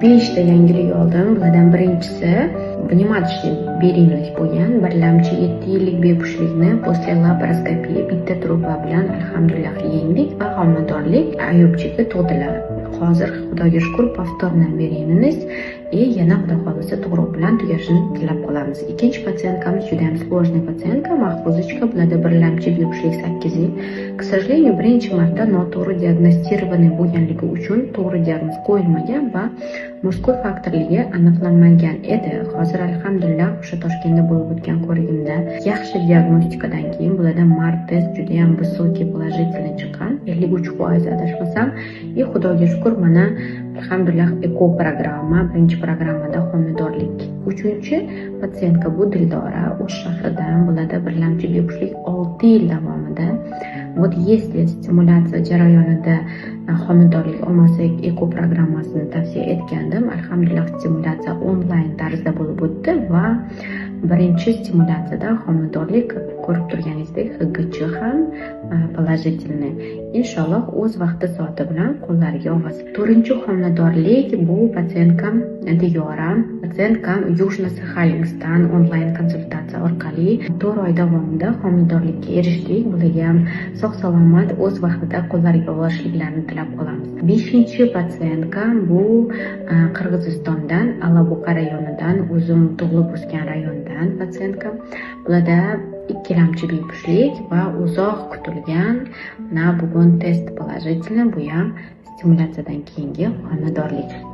5 ta yangilik oldim. Bulardan birinchisi vнимательный beriylik bo'lgan. Birlamchi 7 yillik bepushtlikni после laparoskopiya bitta truba bilan alhamdulillah yengdik va homiladorlik ayubchiga tug'dilar. Hozir Xudoga shukr повторно беременность yana Xudo xolisa tug'ruq bilan tugashini tilab qolamiz. Ikkinchi patsientkamiz juda ham сложный patsientka, Mahfuzochka. Bularda birlamchi bepushtlik 8 yil. К сожалению, birinchi marta noto'g'ri diagnostirованный bo'lganligi uchun to'g'ri diagnoz qo'yilmagan va muskul faktorligi aniqlanmagan edi. Hozir alhamdulillah o'sha Toshkentda bo'lib o'tgan ko'rigimda yaxshi diagnostikadan keyin bularda MAR test juda ham высокий положительный chiqqan, 53% adashmasam. Xudoga shukr, mana alhamdulillah eko programma, birinchi programmada homiladorlik. Uchinchi patsientka bu Dildora, O'sh shahridan. Bularda birlamchi bepushtlik 6 yil davomida. Вот если stimulyatsiya jarayonida homiladorlik olmasak, eko programmasini tavsiya etgandim. Alhamdulillah stimulyatsiya onlayn tarzda bo'lib o'tdi va birinchi stimulyatsiyada homiladorlik ko'rib turganingizdek HGC ham положительный. Inshaalloh o'z vaqti soati bilan qo'llariga olasiz. To'rtinchi homiladorlik bu patsientkam Diyora. Patsientkam Yujno-Saxalinskdan onlayn konsultatsiya orqali 4 oy davomida homiladorlikka erishdik. Bularga ham sog' salomat o'z vaqtida qo'llariga olishliklarini tilab qolamiz. 5-chi patsientkam bu Qirg'izistondan, Alabuqa rayonidan, o'zim tug'ilib o'sgan rayondan patsientkam. Bularda ikkilamchi bepushtlik va uzoq kutilgan bugun test положительный, bu ham stimulyatsiyadan keyingi homiladorlik.